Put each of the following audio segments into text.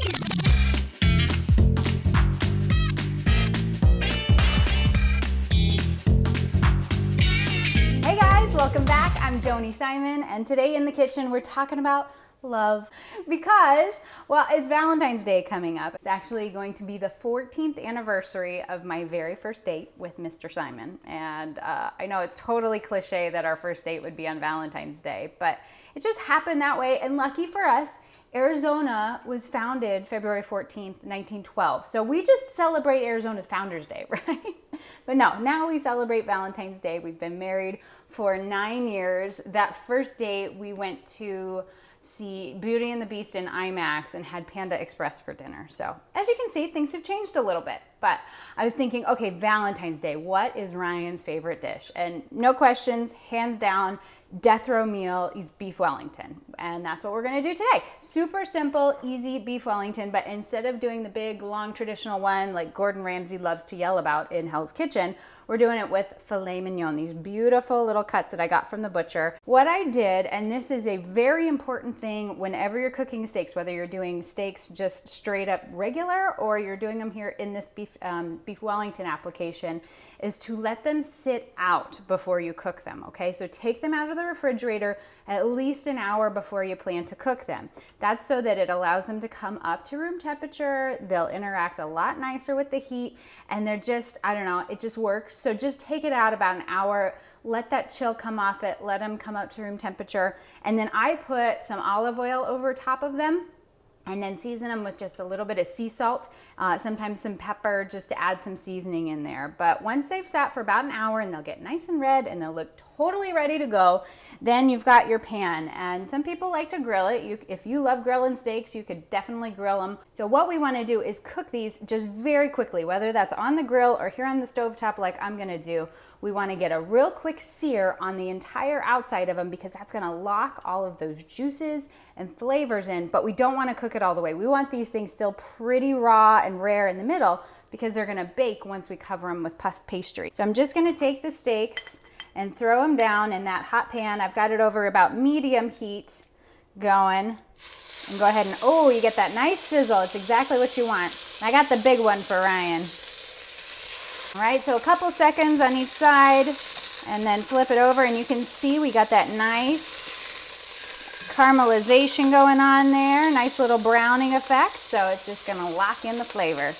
Hey guys, welcome back. I'm Joni Simon, and today in the kitchen we're talking about love because, well, it's Valentine's Day coming up. It's actually going to be the 14th anniversary of my very first date with Mr. Simon. And I know it's totally cliche that our first date would be on Valentine's Day, but it just happened that way. And lucky for us, Arizona was founded February 14th, 1912. So we just celebrate Arizona's Founders Day, right? But no, now we celebrate Valentine's Day. We've been married for 9 years. That first date, we went to see Beauty and the Beast in IMAX and had Panda Express for dinner. So as you can see, things have changed a little bit. But I was thinking, okay, Valentine's Day, what is Ryan's favorite dish? And no questions, hands down, death row meal is beef Wellington. And that's what we're gonna do today. Super simple, easy beef Wellington, but instead of doing the big, long, traditional one like Gordon Ramsay loves to yell about in Hell's Kitchen, we're doing it with filet mignon, these beautiful little cuts that I got from the butcher. What I did, and this is a very important thing whenever you're cooking steaks, whether you're doing steaks just straight up regular or you're doing them here in this beef Wellington application, is to let them sit out before you cook them, okay? So take them out of the refrigerator at least an hour before you plan to cook them. That's so that it allows them to come up to room temperature. They'll interact a lot nicer with the heat, and they're just, I don't know, it just works. So just take it out about an hour, let that chill come off it, let them come up to room temperature, and then I put some olive oil over top of them, and then season them with just a little bit of sea salt, sometimes some pepper, just to add some seasoning in there. But once they've sat for about an hour and they'll get nice and red and they'll look totally ready to go, then you've got your pan. And some people like to grill it. If you love grilling steaks, you could definitely grill them. So what we want to do is cook these just very quickly, whether that's on the grill or here on the stovetop like I'm going to do. We want to get a real quick sear on the entire outside of them because that's going to lock all of those juices and flavors in, but we don't want to cook it all the way. We want these things still pretty raw and rare in the middle because they're going to bake once we cover them with puff pastry. So I'm just going to take the steaks and throw them down in that hot pan. I've got it over about medium heat going. And go ahead and, oh, you get that nice sizzle. It's exactly what you want. I got the big one for Ryan. All right, so a couple seconds on each side and then flip it over and you can see we got that nice caramelization going on there, nice little browning effect. So it's just gonna lock in the flavor.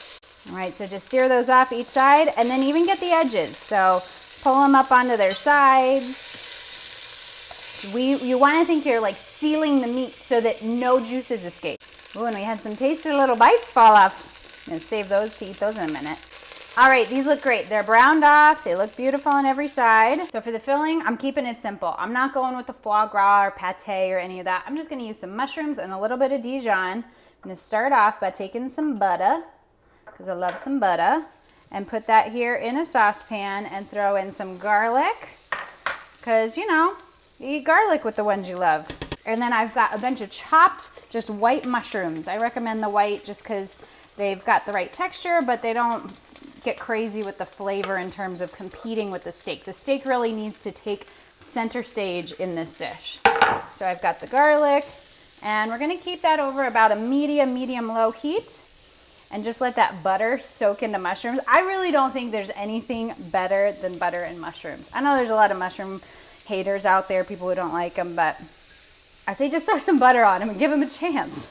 All right, so just sear those off each side and then even get the edges. So pull them up onto their sides. You wanna think you're like sealing the meat so that no juices escape. Oh, and we had some tasty little bites fall off. I'm gonna save those to eat those in a minute. All right, these look great. They're browned off. They look beautiful on every side. So for the filling, I'm keeping it simple. I'm not going with the foie gras or pate or any of that. I'm just gonna use some mushrooms and a little bit of Dijon. I'm gonna start off by taking some butter, because I love some butter, and put that here in a saucepan and throw in some garlic, because, you know, you eat garlic with the ones you love. And then I've got a bunch of chopped, just white mushrooms. I recommend the white just because they've got the right texture, but they don't get crazy with the flavor in terms of competing with the steak. The steak really needs to take center stage in this dish. So I've got the garlic, and we're gonna keep that over about a medium-low heat and just let that butter soak into mushrooms. I really don't think there's anything better than butter and mushrooms. I know there's a lot of mushroom haters out there, people who don't like them, but I say just throw some butter on them and give them a chance.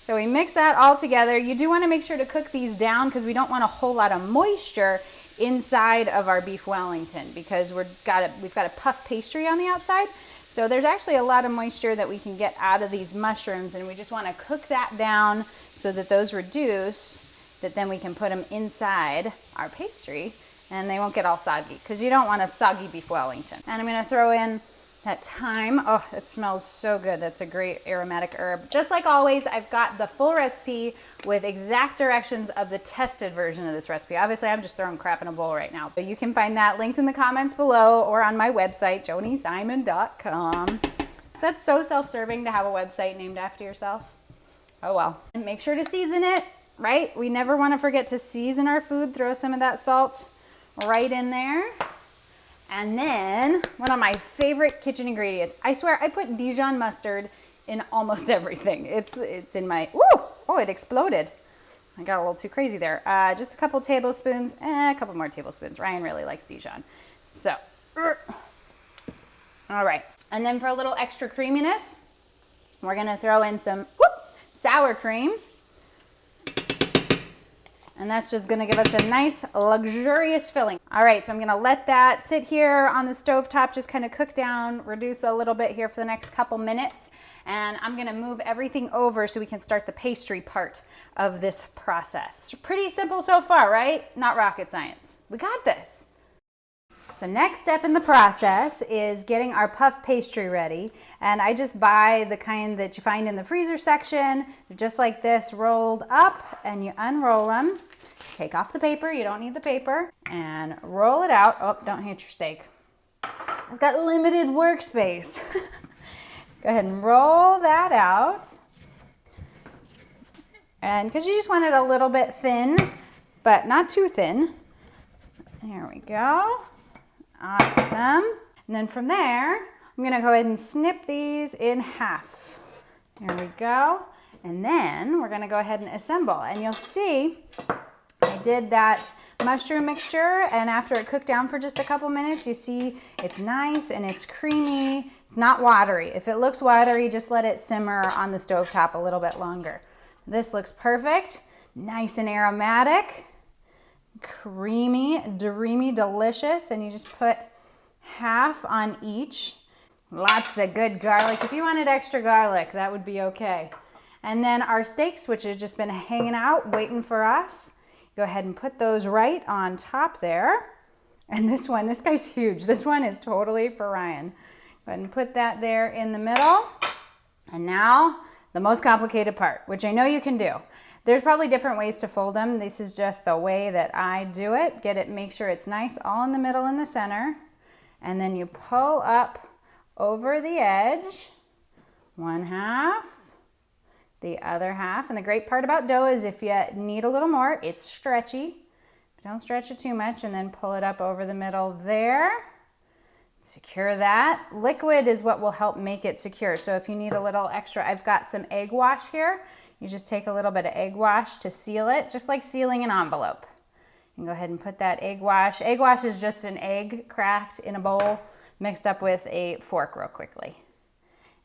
So we mix that all together. You do want to make sure to cook these down because we don't want a whole lot of moisture inside of our beef Wellington because we've got a puff pastry on the outside. So there's actually a lot of moisture that we can get out of these mushrooms, and we just want to cook that down so that those reduce, that then we can put them inside our pastry and they won't get all soggy because you don't want a soggy beef Wellington. And I'm going to throw in that thyme. Oh, it smells so good. That's a great aromatic herb. Just like always, I've got the full recipe with exact directions of the tested version of this recipe. Obviously, I'm just throwing crap in a bowl right now, but you can find that linked in the comments below or on my website, jonisimon.com. That's so self-serving to have a website named after yourself. Oh well. And make sure to season it, right? We never want to forget to season our food. Throw some of that salt right in there. And then one of my favorite kitchen ingredients. I swear I put Dijon mustard in almost everything. It's in my, woo! oh, it exploded. I got a little too crazy there. Just a couple tablespoons, a couple more tablespoons. Ryan really likes Dijon. So, all right. And then for a little extra creaminess, we're gonna throw in some sour cream. And that's just gonna give us a nice, luxurious filling. All right, so I'm gonna let that sit here on the stovetop, just kind of cook down, reduce a little bit here for the next couple minutes. And I'm gonna move everything over so we can start the pastry part of this process. Pretty simple so far, right? Not rocket science. We got this. So next step in the process is getting our puff pastry ready. And I just buy the kind that you find in the freezer section. They're just like this, rolled up, and you unroll them. Take off the paper, you don't need the paper, and roll it out. Oh, don't hit your steak. I've got limited workspace. Go ahead and roll that out. And because you just want it a little bit thin, but not too thin. There we go. Awesome. And then from there, I'm gonna go ahead and snip these in half. There we go. And then we're gonna go ahead and assemble. And you'll see I did that mushroom mixture, and after it cooked down for just a couple minutes, you see it's nice and it's creamy. It's not watery. If it looks watery, just let it simmer on the stovetop a little bit longer. This looks perfect, nice and aromatic. Creamy, dreamy, delicious, and you just put half on each. Lots of good garlic. If you wanted extra garlic, that would be okay. And then our steaks, which have just been hanging out, waiting for us. Go ahead and put those right on top there. And this guy's huge. This one is totally for Ryan. Go ahead and put that there in the middle. And now, the most complicated part, which I know you can do. There's probably different ways to fold them. This is just the way that I do it. Make sure it's nice all in the middle in the center. And then you pull up over the edge, one half, the other half. And the great part about dough is if you need a little more, it's stretchy. Don't stretch it too much, and then pull it up over the middle there. Secure that. Liquid is what will help make it secure. So if you need a little extra, I've got some egg wash here. You just take a little bit of egg wash to seal it, just like sealing an envelope. And go ahead and put that egg wash. Egg wash is just an egg cracked in a bowl, mixed up with a fork real quickly.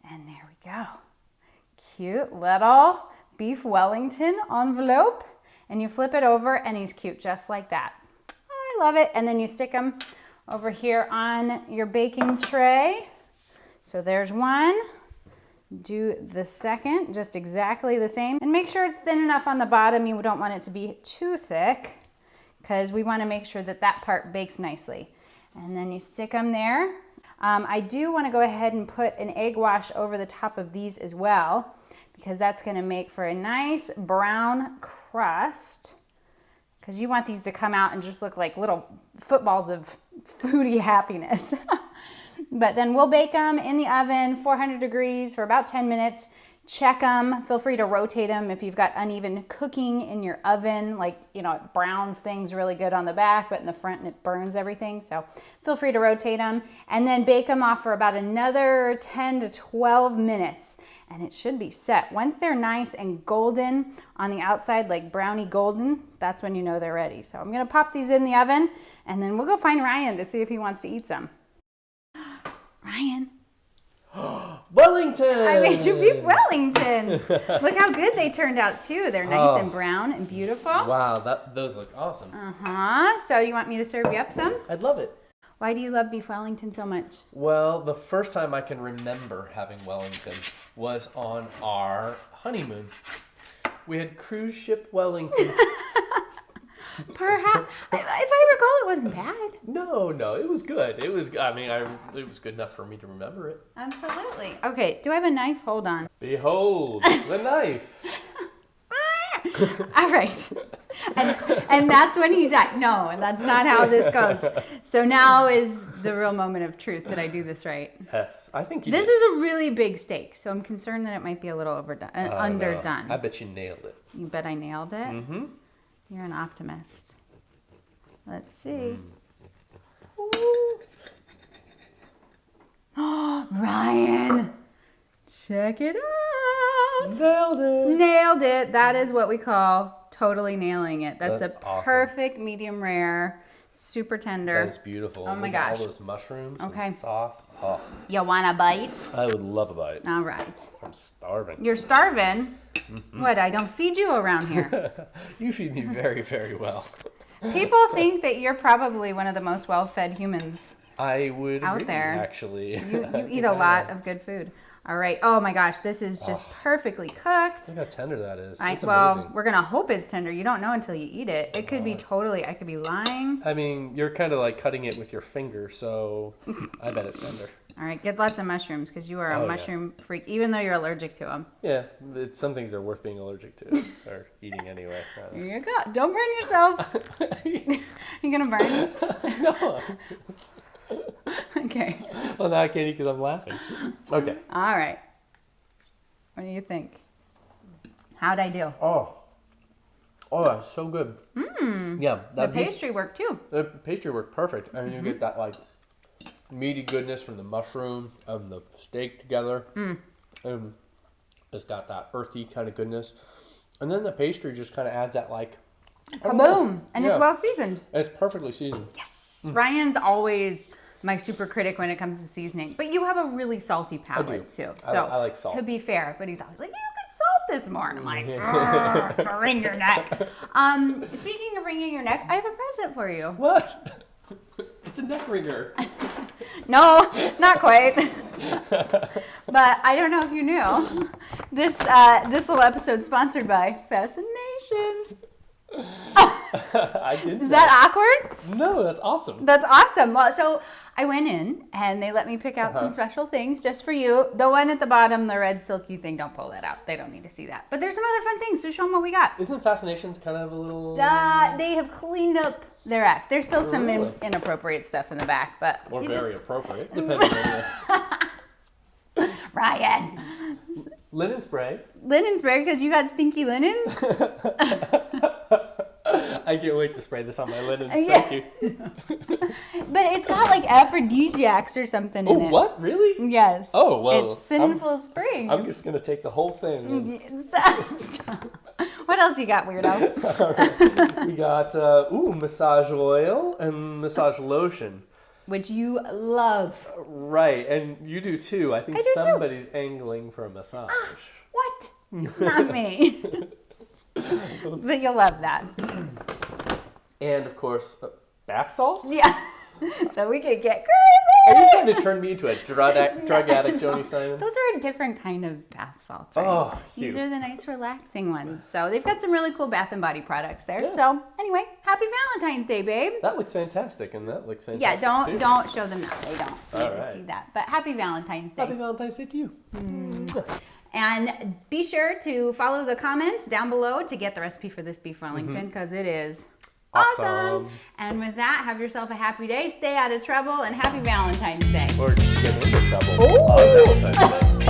And there we go. Cute little beef Wellington envelope. And you flip it over and he's cute just like that. Oh, I love it. And then you stick them over here on your baking tray. So there's one. Do the second, just exactly the same. And make sure it's thin enough on the bottom. You don't want it to be too thick because we want to make sure that that part bakes nicely. And then you stick them there. I do want to go ahead and put an egg wash over the top of these as well because that's going to make for a nice brown crust because you want these to come out and just look like little footballs of foodie happiness. But then we'll bake them in the oven, 400 degrees for about 10 minutes. Check them. Feel free to rotate them if you've got uneven cooking in your oven, like, you know, it browns things really good on the back, but in the front it burns everything. So feel free to rotate them and then bake them off for about another 10 to 12 minutes. And it should be set. Once they're nice and golden on the outside, like brownie golden, that's when you know they're ready. So I'm gonna pop these in the oven and then we'll go find Ryan to see if he wants to eat some. Ryan. Wellington! I made you beef Wellingtons. Look how good they turned out too. They're nice and brown and beautiful. Wow, those look awesome. So you want me to serve you up some? I'd love it. Why do you love beef Wellington so much? Well, the first time I can remember having Wellington was on our honeymoon. We had cruise ship Wellington. Perhaps, if I recall, it wasn't bad. No, it was good. It was good enough for me to remember it. Absolutely. Okay, do I have a knife? Hold on. Behold, the knife. All right. And that's when he died. No, and that's not how this goes. So now is the real moment of truth. Did I do this right? Yes, I think you This did. is a really big steak, so I'm concerned that it might be a little underdone. No. I bet you nailed it. You bet I nailed it? Mm-hmm. You're an optimist. Let's see. Oh, Ryan, check it out. Nailed it. Nailed it. That is what we call totally nailing it. That's a awesome. perfect medium rare, super tender. That is beautiful. Oh my Look at gosh. all those mushrooms Okay. and sauce. Oh, You want a bite? I would love a bite. All right. I'm starving. You're starving? What, I don't feed you around here. You feed me very, very well. People think that you're probably one of the most well-fed humans. I would Out agree, there. actually. You eat a lot of good food. All right. Oh my gosh, this is just perfectly cooked. Look how tender that is. It's Well, amazing. we're gonna hope it's tender. You don't know until you eat it. It could be totally. I could be lying. I mean, you're kind of like cutting it with your finger, so I bet it's tender. All right, get lots of mushrooms because you are Oh, a yeah. mushroom freak, even though you're allergic to them. Yeah, some things are worth being allergic to or eating anyway. Here you go. Don't burn yourself. You gonna burn? No. Okay. Well, now I can't eat because I'm laughing. Okay. All right. What do you think? How'd I do? Oh, that's so good. Yeah, The that beef- pastry worked too. The pastry worked perfect. I mean, you get that like meaty goodness from the mushroom and the steak together. And it's got that earthy kind of goodness. And then the pastry just kind of adds that like... I don't know. Kaboom! And it's Yeah. well seasoned. It's perfectly seasoned. Yes. Ryan's always my super critic when it comes to seasoning, but you have a really salty palate do. too. I So like salt. To be fair, but he's always like, you could salt this more, and I'm like, "Argh, wring your neck. Speaking of wringing your neck, I have a present for you. What? It's a neck ringer. No, not quite. But I don't know if you knew. This little episode sponsored by Fascinations. I didn't. Is that awkward? No, that's awesome. That's awesome. Well, so I went in and they let me pick out some special things just for you. The one at the bottom, the red silky thing, don't pull that out. They don't need to see that. But there's some other fun things, so show them what we got. Isn't Fascinations kind of a little... They have cleaned up their act. There's still some Really? inappropriate stuff in the back, but Or you very appropriate, depending on the... Ryan. Linen spray. Linen spray because you got stinky linens? I can't wait to spray this on my linens. Yeah. Thank you. But it's got like aphrodisiacs or something in Oh, it. what? Really? Yes. Oh, well, It's sinful spring. I'm just going to take the whole thing. What else you got, weirdo? We got, massage oil and massage lotion. Which you love. Right, and you do too. I think I do too. somebody's angling for a massage. What? Not me. But you'll love that. And, of course, bath salts? Yeah. So we could get Are you crazy. trying to turn me into a drug addict, Joni Simon? Those are a different kind of bath salts, right? Oh, These cute. are the nice relaxing ones. So they've got some really cool Bath and Body products there. Yeah. So anyway, happy Valentine's Day, babe. That looks fantastic, and that looks Yeah, fantastic, too. don't show them that. They don't All need to right. see that. But happy Valentine's Day. Happy Valentine's Day to you. And be sure to follow the comments down below to get the recipe for this beef Wellington because it is awesome. And with that, have yourself a happy day. Stay out of trouble and happy Valentine's Day. Or get into trouble. Ooh. On Valentine's Day.